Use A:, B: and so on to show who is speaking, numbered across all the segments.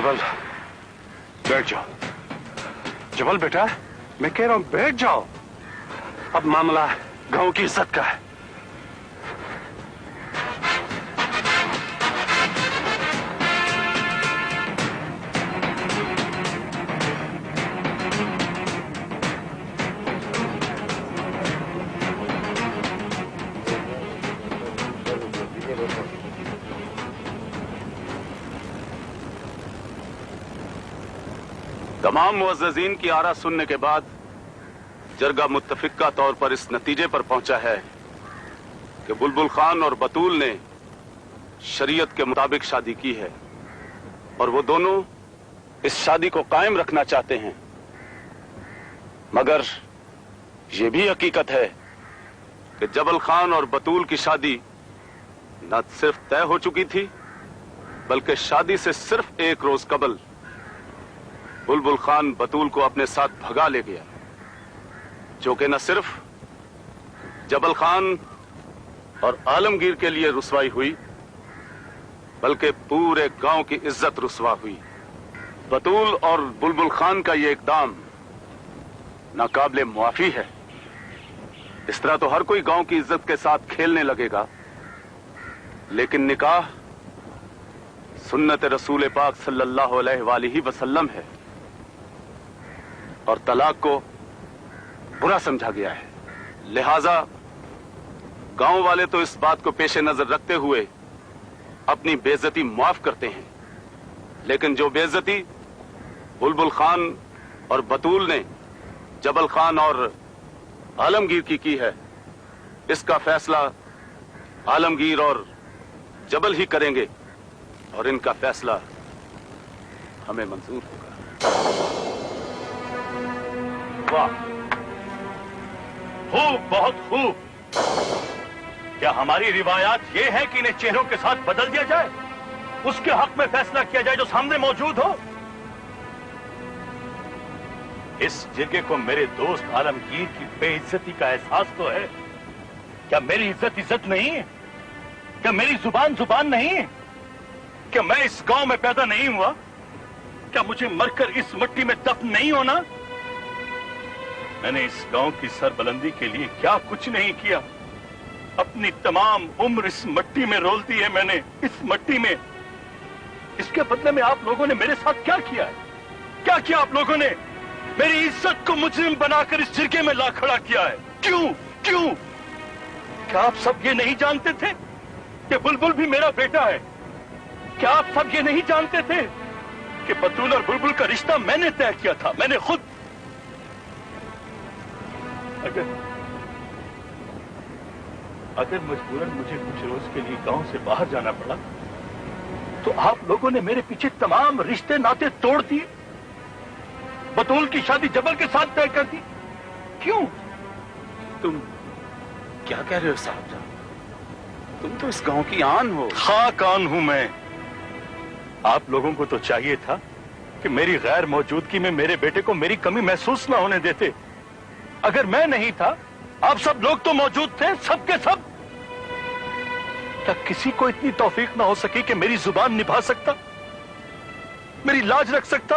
A: जबल, बैठ जाओ। जबल बेटा, मैं कह रहा हूं बैठ जाओ। अब मामला गांव की इज्जत का है।
B: तमाम मुअज़्ज़ज़ीन की आरा सुनने के बाद जरगा मुत्तफिका तौर पर इस नतीजे पर पहुंचा है कि बुलबुल खान और बतूल ने शरीयत के मुताबिक शादी की है और वो दोनों इस शादी को कायम रखना चाहते हैं। मगर ये भी हकीकत है कि जबल खान और बतूल की शादी न सिर्फ तय हो चुकी थी बल्कि शादी से सिर्फ एक रोज कबल बुलबुल खान बतूल को अपने साथ भगा ले गया, जो कि न सिर्फ जबल खान और आलमगीर के लिए रुसवाई हुई बल्कि पूरे गांव की इज्जत रुसवा हुई। बतूल और बुलबुल खान का ये इकदाम नाकाबिले मुआफी है। इस तरह तो हर कोई गांव की इज्जत के साथ खेलने लगेगा, लेकिन निकाह सुन्नत रसूल पाक सल्लल्लाहु अलैहि वसल्लम है और तलाक को बुरा समझा गया है। लिहाजा गांव वाले तो इस बात को पेश नजर रखते हुए अपनी बेइज्जती माफ करते हैं, लेकिन जो बेइज्जती बुलबुल खान और बतूल ने जबल खान और आलमगीर की है, इसका फैसला आलमगीर और जबल ही करेंगे और इनका फैसला हमें मंजूर होगा।
C: वाह, खूब, बहुत खूब। क्या हमारी रिवायात ये है कि इन्हें चेहरों के साथ बदल दिया जाए, उसके हक में फैसला किया जाए जो सामने मौजूद हो? इस जिरगे को मेरे दोस्त आलमगीर की बेइज्जती का एहसास तो है। क्या मेरी इज्जत इज्जत नहीं है? क्या मेरी जुबान जुबान नहीं है? क्या मैं इस गांव में पैदा नहीं हुआ? क्या मुझे मरकर इस मिट्टी में दफन नहीं होना? मैंने इस गांव की सरबुलंदी के लिए क्या कुछ नहीं किया। अपनी तमाम उम्र इस मिट्टी में रोल दी है मैंने, इस मिट्टी में। इसके बदले में आप लोगों ने मेरे साथ क्या किया है? क्या किया आप लोगों ने? मेरी इज्जत को मुजरिम बनाकर इस जिरगे में ला खड़ा किया है। क्यों? क्यों? क्या आप सब ये नहीं जानते थे कि बुलबुल भी मेरा बेटा है? क्या आप सब ये नहीं जानते थे कि बतूल और बुलबुल का रिश्ता मैंने तय किया था, मैंने खुद? अगर मजबूरन मुझे कुछ रोज के लिए गांव से बाहर जाना पड़ा तो आप लोगों ने मेरे पीछे तमाम रिश्ते नाते तोड़ दिए, बतूल की शादी जबल के साथ तय कर दी। क्यों?
B: तुम क्या कह रहे हो साहब? तुम तो इस गांव की आन हो।
C: खाक आन हूं मैं। आप लोगों को तो चाहिए था कि मेरी गैर मौजूदगी में मेरे बेटे को मेरी कमी महसूस ना होने देते। अगर मैं नहीं था, आप सब लोग तो मौजूद थे, सब के सब। क्या किसी को इतनी तौफीक ना हो सकी कि मेरी जुबान निभा सकता, मेरी लाज रख सकता?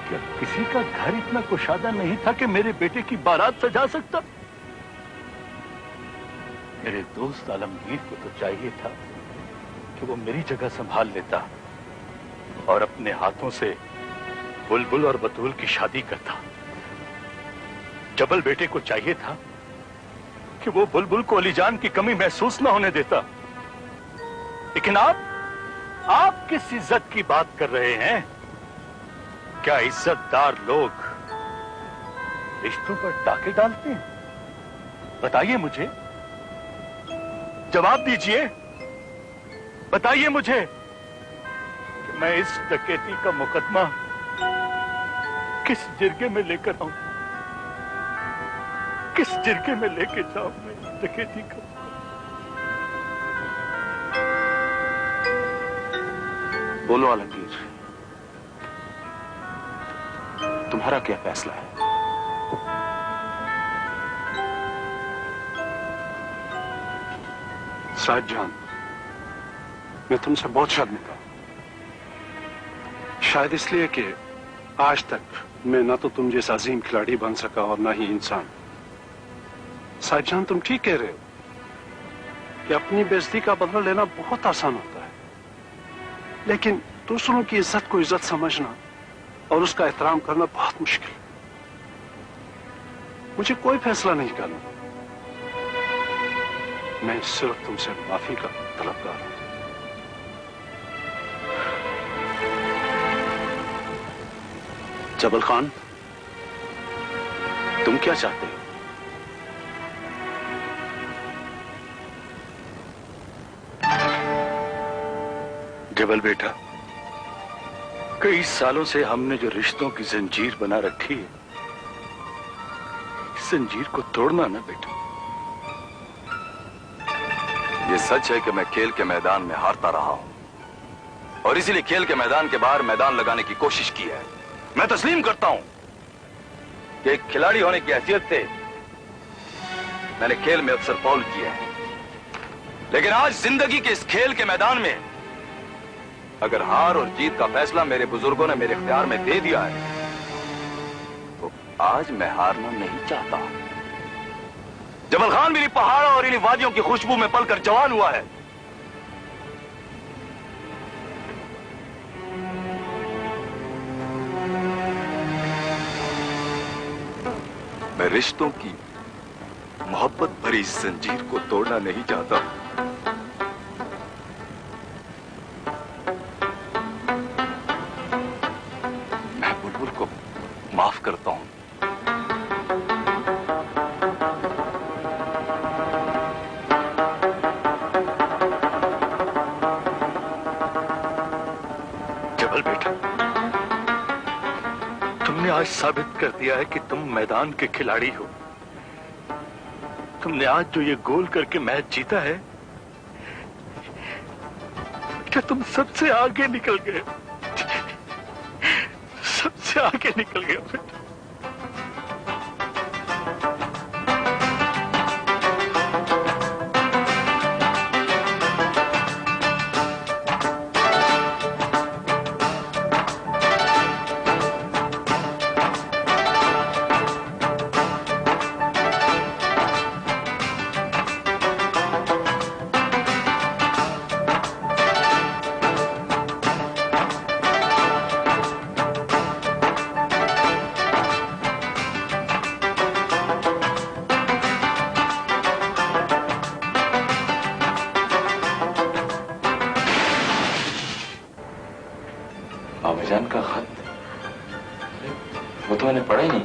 C: क्या किसी का घर इतना कुशादा नहीं था कि मेरे बेटे की बारात सजा सकता? मेरे दोस्त आलमगीर को तो चाहिए था कि वो मेरी जगह संभाल लेता और अपने हाथों से बुलबुल और बतूल की शादी करता। जबल बेटे को चाहिए था कि वो बुलबुल को अलीजान की कमी महसूस ना होने देता। लेकिन आप किस इज्जत की बात कर रहे हैं? क्या इज्जतदार लोग रिश्तों पर टाके डालते हैं? बताइए मुझे, जवाब दीजिए, बताइए मुझे कि मैं इस डकैती का मुकदमा किस जिरगे में लेकर आऊं, किस जिरगे में लेके जाऊं मैं इस डकैती का?
B: बोलो आलमगीर, तुम्हारा क्या फैसला है?
A: साजिद जान, मैं तुमसे बहुत शर्मिंदा हूं। शायद इसलिए कि आज तक मैं ना तो तुम जैसा अजीम खिलाड़ी बन सका और ना ही इंसान। साहिबजान, तुम ठीक कह रहे हो कि अपनी बेइज्जती का बदला लेना बहुत आसान होता है, लेकिन दूसरों की इज्जत को इज्जत समझना और उसका एहतराम करना बहुत मुश्किल है। मुझे कोई फैसला नहीं करना, मैं सिर्फ तुमसे माफी का तलबगार हूं।
B: जबल खान, तुम क्या चाहते हो?
C: जबल बेटा, कई सालों से हमने जो रिश्तों की जंजीर बना रखी है, इस जंजीर को तोड़ना ना बेटा।
D: ये सच है कि मैं खेल के मैदान में हारता रहा हूं और इसीलिए खेल के मैदान के बाहर मैदान लगाने की कोशिश की है। मैं तस्लीम करता हूं कि एक खिलाड़ी होने की हैसियत से मैंने खेल में अक्सर फाउल किया है, लेकिन आज जिंदगी के इस खेल के मैदान में अगर हार और जीत का फैसला मेरे बुजुर्गों ने मेरे इख्तियार में दे दिया है तो आज मैं हारना नहीं चाहता। जबल खान भी पहाड़ों और इन वादियों की खुशबू में पलकर जवान हुआ है। मैं रिश्तों की मोहब्बत भरी इस जंजीर को तोड़ना नहीं चाहता। मैं बुलबुल को माफ करता हूं।
C: जबल बेटा, तुमने आज साबित कर दिया है कि तुम मैदान के खिलाड़ी हो। तुमने आज जो ये गोल करके मैच जीता है, क्या तुम सबसे आगे निकल गए? सबसे आगे निकल गए बेटा।
D: भाईजान का खत, वो तो मैंने पढ़ा ही नहीं।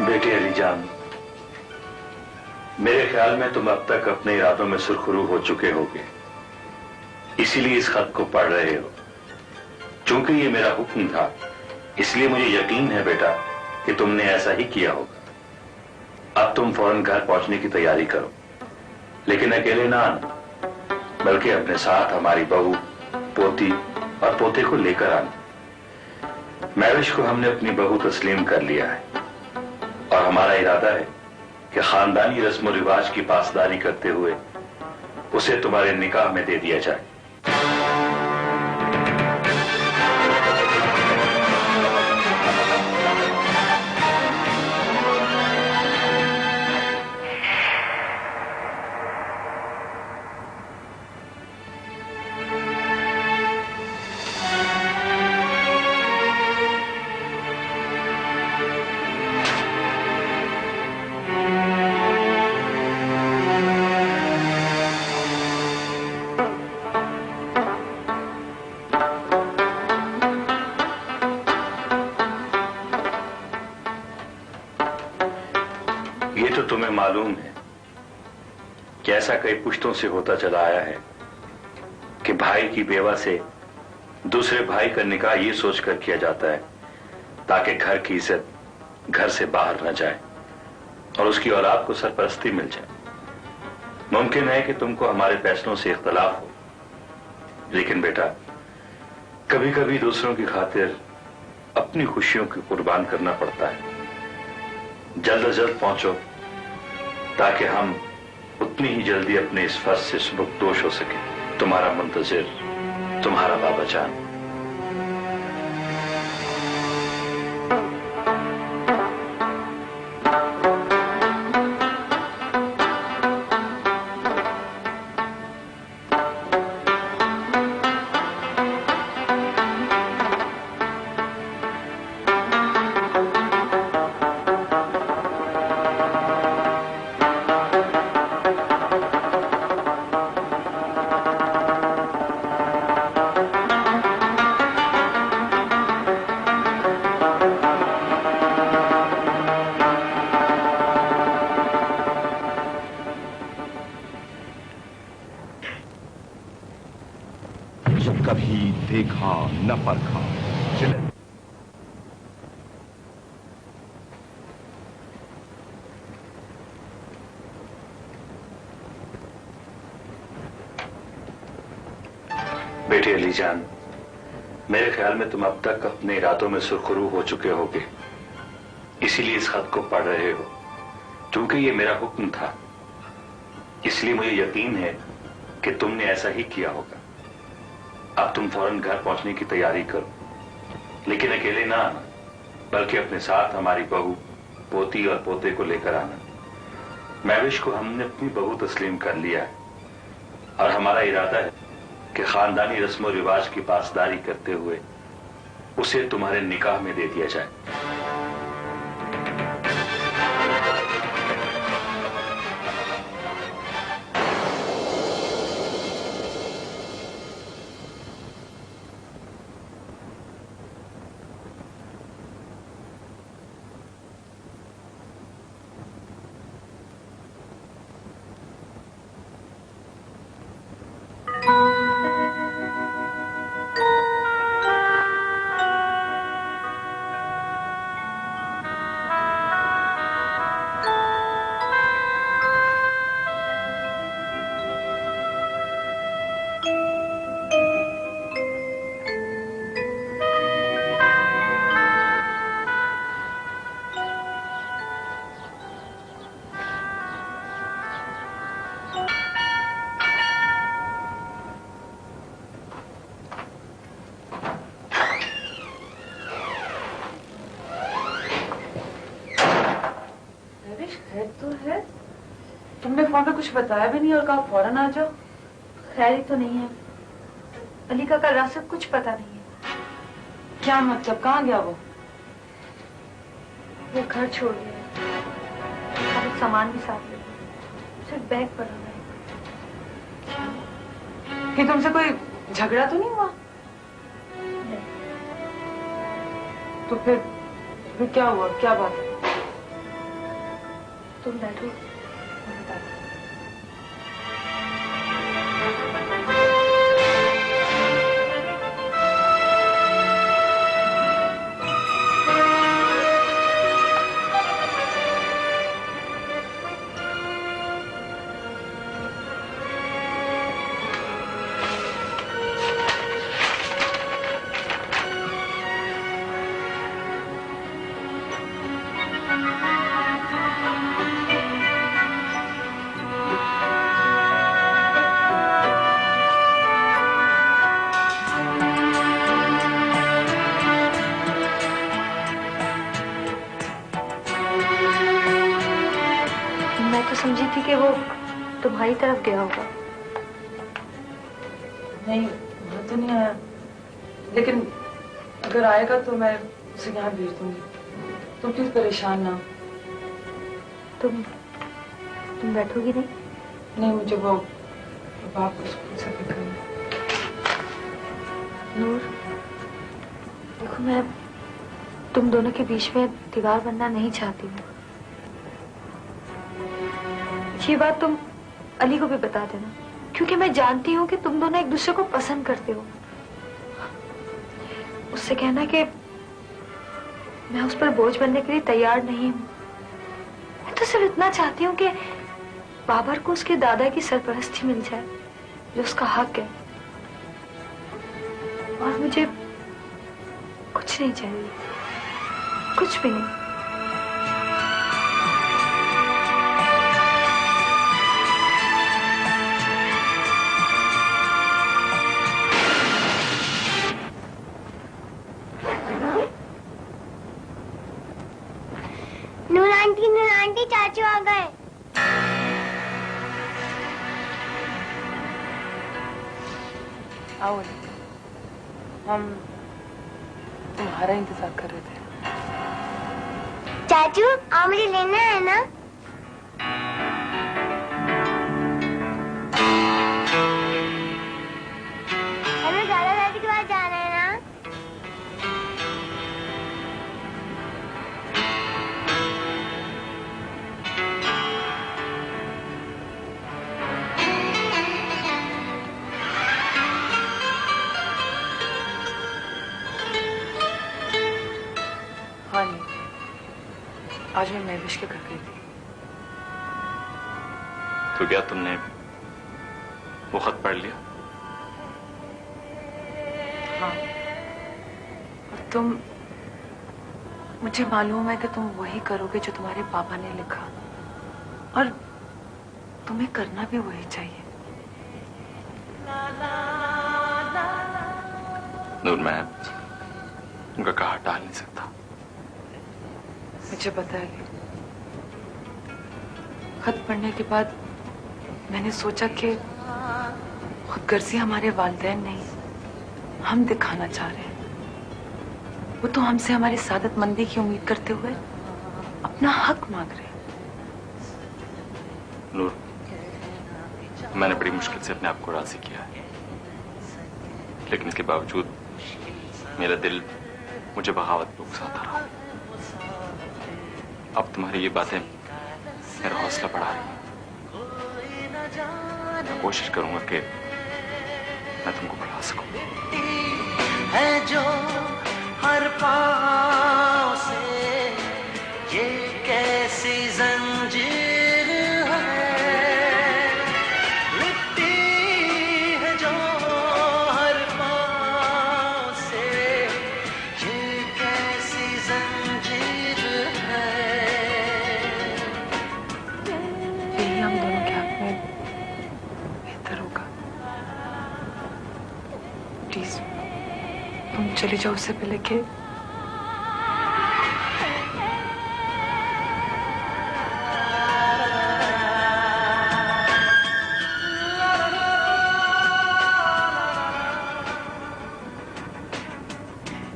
C: बेटी अलीजान, मेरे ख्याल में तुम अब तक अपने इरादों में सुरखरू हो चुके होगे, इसीलिए इस खत को पढ़ रहे हो। चूंकि ये मेरा हुक्म था, इसलिए मुझे यकीन है बेटा कि तुमने ऐसा ही किया होगा। अब तुम फौरन घर पहुंचने की तैयारी करो, लेकिन अकेले ना आना, बल्कि अपने साथ हमारी बहू, पोती और पोते को लेकर आना। महविश को हमने अपनी बहू तस्लीम कर लिया है और हमारा इरादा है कि खानदानी रस्म और रिवाज की पासदारी करते हुए उसे तुम्हारे निकाह में दे दिया जाए। ये तो तुम्हें मालूम है कि ऐसा कई पुश्तों से होता चला आया है कि भाई की बेवा से दूसरे भाई का निकाह ये सोचकर किया जाता है ताकि घर की इज्जत घर से बाहर न जाए और उसकी औलाद को सरपरस्ती मिल जाए। मुमकिन है कि तुमको हमारे फैसलों से इख्तलाफ हो, लेकिन बेटा कभी कभी दूसरों की खातिर अपनी खुशियों को कुर्बान करना पड़ता है। जल्द अज जल्द पहुंचो ताकि हम उतनी ही जल्दी अपने इस फर्ज से सुबकदोश हो सके। तुम्हारा मुंतजिर, तुम्हारा बाबा जान।
E: कभी देखा न परखा। चले
C: बेटी अली जान, मेरे ख्याल में तुम अब तक अपने इरादों में सुरखरू हो चुके होगे, इसीलिए इस खत को पढ़ रहे हो। क्योंकि ये मेरा हुक्म था, इसलिए मुझे यकीन है कि तुमने ऐसा ही किया होगा। अब तुम फौरन घर पहुंचने की तैयारी करो, लेकिन अकेले ना आना, बल्कि अपने साथ हमारी बहू, पोती और पोते को लेकर आना। महविश को हमने अपनी बहू तस्लीम कर लिया है और हमारा इरादा है कि खानदानी रस्म और रिवाज की पासदारी करते हुए उसे तुम्हारे निकाह में दे दिया जाए।
F: तो है, तुमने फोन पे कुछ बताया भी नहीं और कहा फौरन आ जाओ।
G: खैर ही तो नहीं है। अली का कल रात से कुछ पता नहीं है।
F: क्या मतलब, कहाँ गया वो
G: घर छोड़ गया और सामान भी साथ ले गया, सिर्फ बैग पड़ा हुआ है।
F: कि तुमसे कोई झगड़ा तो नहीं हुआ?
G: नहीं।
F: तो फिर क्या हुआ, क्या बात है?
G: तुम बैठो, मैं बताती हूँ। समझी थी कि वो तुम्हारी तरफ गया होगा।
F: नहीं, वहां तो नहीं आया, लेकिन अगर आएगा तो मैं उसे यहाँ भेज दूंगी। तुम प्लीज परेशान ना।
G: तुम बैठोगी नहीं?
F: नहीं, मुझे वो बाप को स्कूल से पिक करना।
G: नूर, देखो मैं तुम दोनों के बीच में दीवार बनना नहीं चाहती हूँ। ये बात तुम अली को भी बता देना। क्योंकि मैं जानती हूँ कि तुम दोनों एक दूसरे को पसंद करते हो। उससे कहना कि मैं उस पर बोझ बनने के लिए तैयार नहीं हूँ। मैं तो सिर्फ इतना चाहती हूँ कि बाबर को उसके दादा की सरपरस्ती मिल जाए, जो उसका हक है। और मुझे कुछ नहीं चाहिए, कुछ भी नहीं।
H: नूर आंटी चाचू आ गए।
F: आओ, हम तुम्हारा इंतजार कर रहे थे।
H: चाचू आप मुझे लेना है ना? हमें दादा दादी के पास जाना है ना?
F: हाँ जी, आज मैं महविश के घर गई थी।
B: तो क्या तुमने वो खत पढ़ लिया?
F: हाँ, और तुम, मुझे मालूम है कि तुम वही करोगे जो तुम्हारे पापा ने लिखा, और तुम्हें करना भी वही चाहिए।
B: नूर, मैं उनका कहा टाल नहीं सकता।
F: मुझे पता है। खत पढ़ने के बाद मैंने सोचा कि खुदगर्जी हमारे वालिदैन नहीं, हम दिखाना चाह रहे हैं। वो तो हमसे हमारी सादतमंदी की उम्मीद करते हुए अपना हक मांग रहे हैं।
B: नूर, मैंने बड़ी मुश्किल से अपने आप को राजी किया है, लेकिन इसके बावजूद मेरा दिल मुझे बगावत पे उकसाता रहा। अब तुम्हारी ये बातें मेरा हौसला बढ़ा रही हैं। मैं कोशिश करूंगा कि मैं तुमको बढ़ा सकूं।
I: है जो हर पाँव से ये कैसी जंजीर है, लिपटी है जो हर पाँव से ये कैसी जंजीर है।
F: यही हम दोनों के हक में बेहतर होगा। प्लीज तुम चली जाओ उससे पहले कि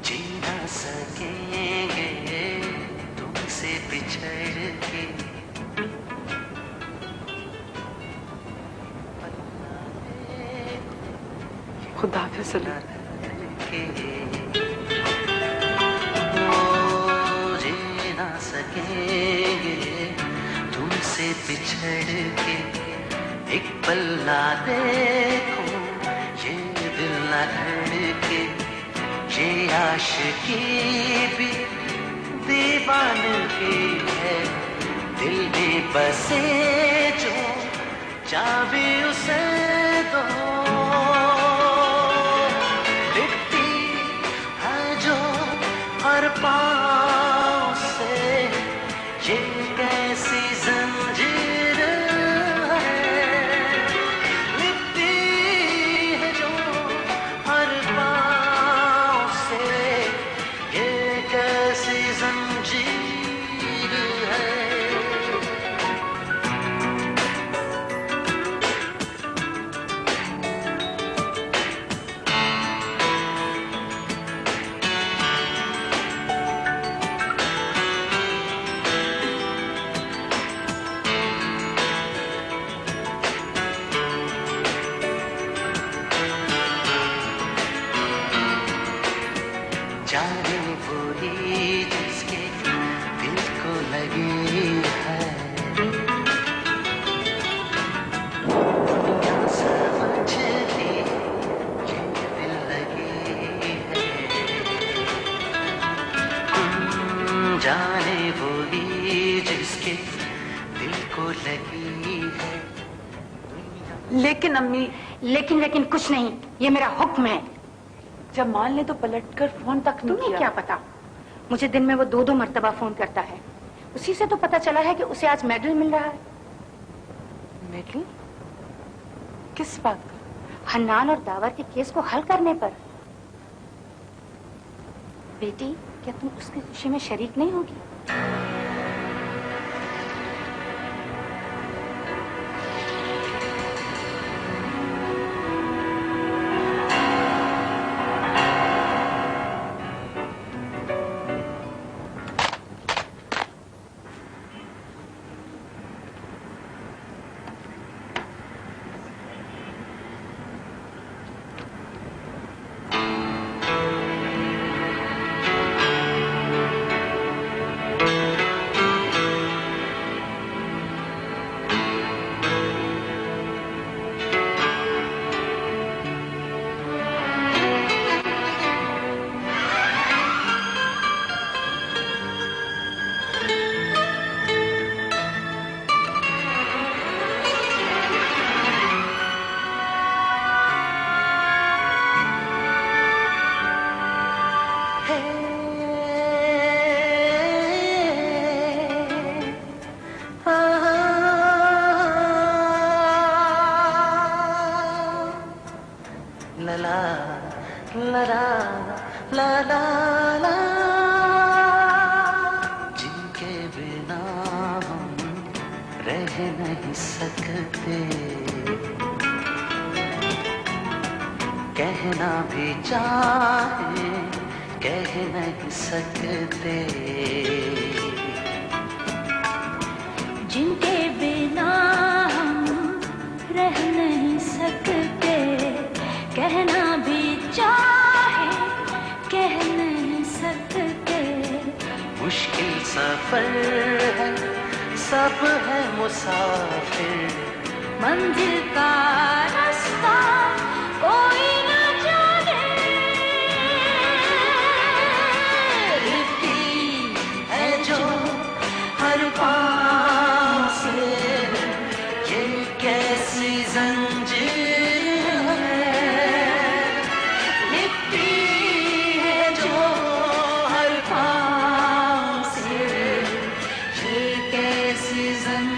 I: जी ना सकेंगे तुमसे बिछड़ के।
F: खुदा हाफिज़ अली।
I: जी ना सकेंगे तुमसे बिछड़ के। एक पल ना देखो ये दिल ना धड़के। ये आशिकी भी दीवानगी है, दिल में बसे जो चाबी उसे दो। लिपटी है जो हर पाँव से ये कैसी जंजीर है, लिपटी है जो हर पाँव से ये कैसी जंजीर है। मुश्किल दिल को लगी है।
F: लेकिन अम्मी,
J: लेकिन कुछ नहीं, ये मेरा हुक्म है।
F: जब मान ले तो पलटकर फोन तक नहीं
J: तुम्हें
F: किया।
J: क्या पता, मुझे दिन में वो 2-2 मर्तबा फोन करता है। उसी से तो पता चला है कि उसे आज मेडल मिल रहा है।
F: मेडल? किस बात का?
J: हन्नान और दावर के केस को हल करने पर। बेटी, क्या तुम उसकी खुशी में शरीक नहीं होगी?
I: ला ला ला ला ला ला, जिनके बिना हम रह नहीं सकते, कहना भी चाहे कह नहीं सकते,
G: जिनके बिना हम रह नहीं सकते, कहना भी चाहे कह नहीं सकते।
I: मुश्किल सफर है, सब है मुसाफिर,
G: मंजिल का रास्ता कोई न जाने,
I: लिपटी है जो हर पाँव से, ये कैसी जंजीर है, लिपटी है जो हर पाँव से, ये कैसी जंजीर